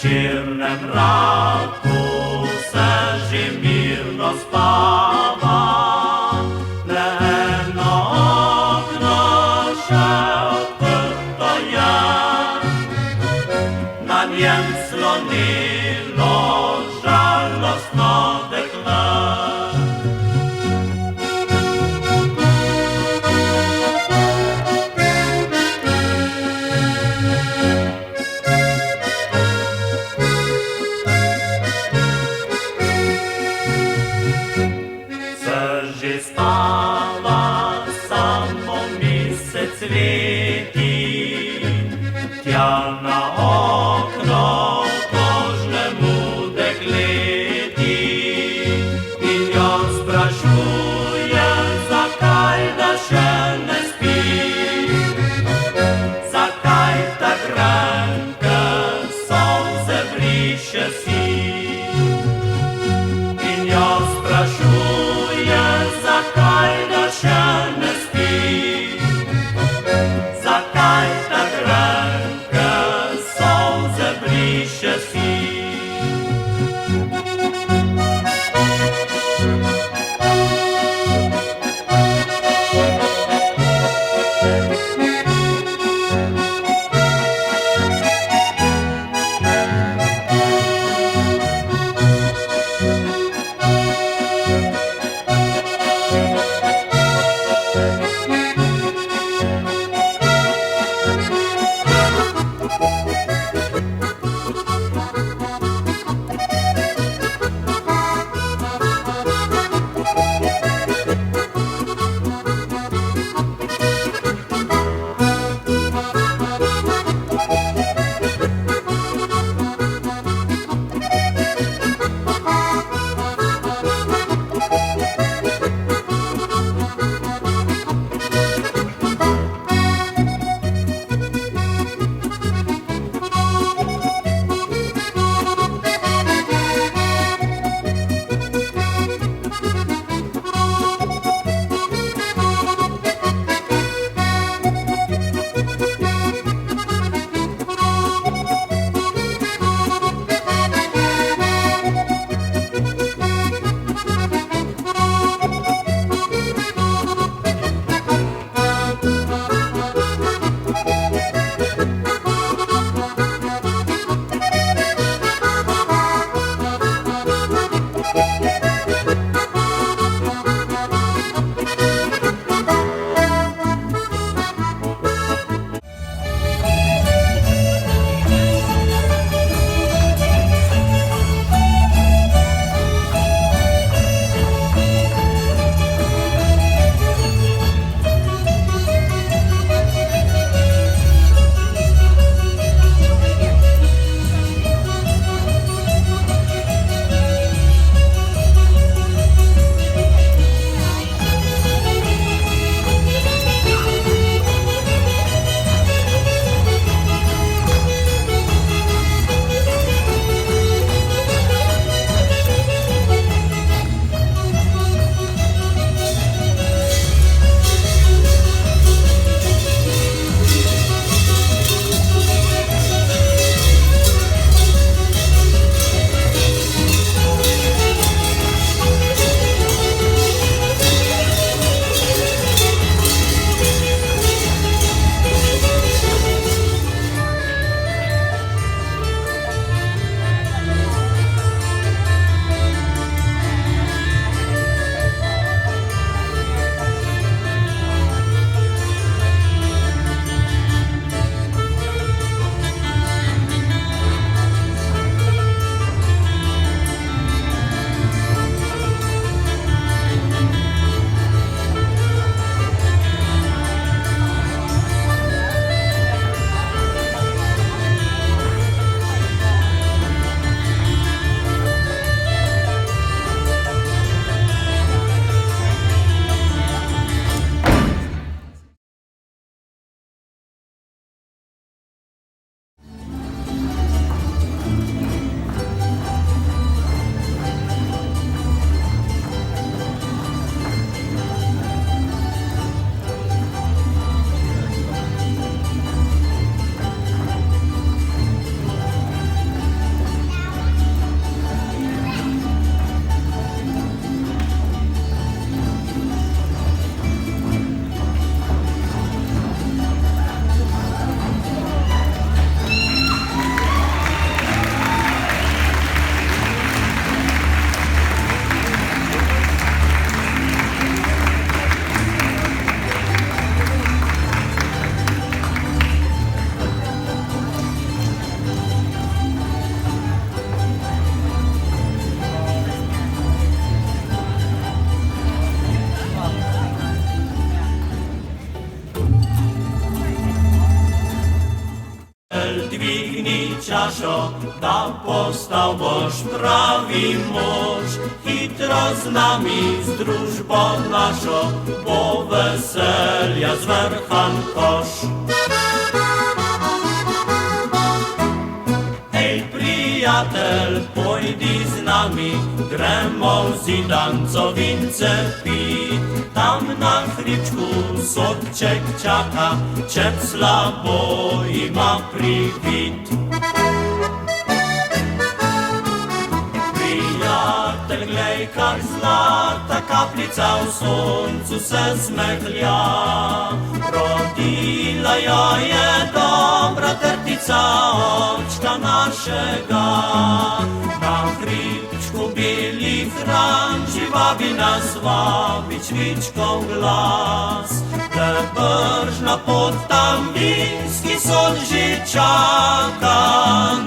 Вечірне мраку все ж мирно спава, лено окно ще отверто є, на нім слонило жалостно дихне. Зі стала само місяць світі, тя на окно кожнemu da postał boż prawi mąż. Hitro z nami zdrużbo naszą, bo weselia zwerchan kosz. Ej, prijatel, pojdi z nami, gremo zidan, co wince pi. Tam na chliczku sodczek czeka, ciep slabo i ma przywit. Prijatel, glej, kak zlata kaplica u słońcu se zmechlia. Rodila ja je dobra tertica oczka naszego. Na chliczku bili franci wabi nas wabi ćwičką glas. Te bržna pod tam vinski solži čaka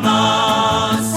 nas.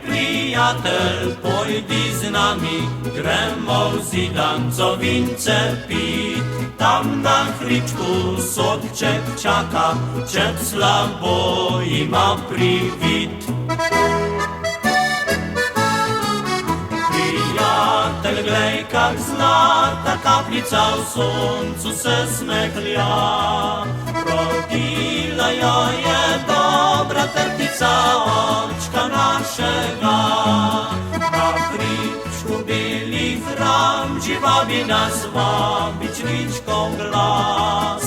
Prijatel, pojdi z nami, gremo zidan, co wince pit. Tam na chliczku sodczek czeka, ciep slabo i ma przywit. Prijatel, glej, kak zlata kaplica u słońcu se zmechlia. Rodila ja je dobra tertica oczka naszego. Na chliczku bili franci wabi nas wabi ćwičką glas.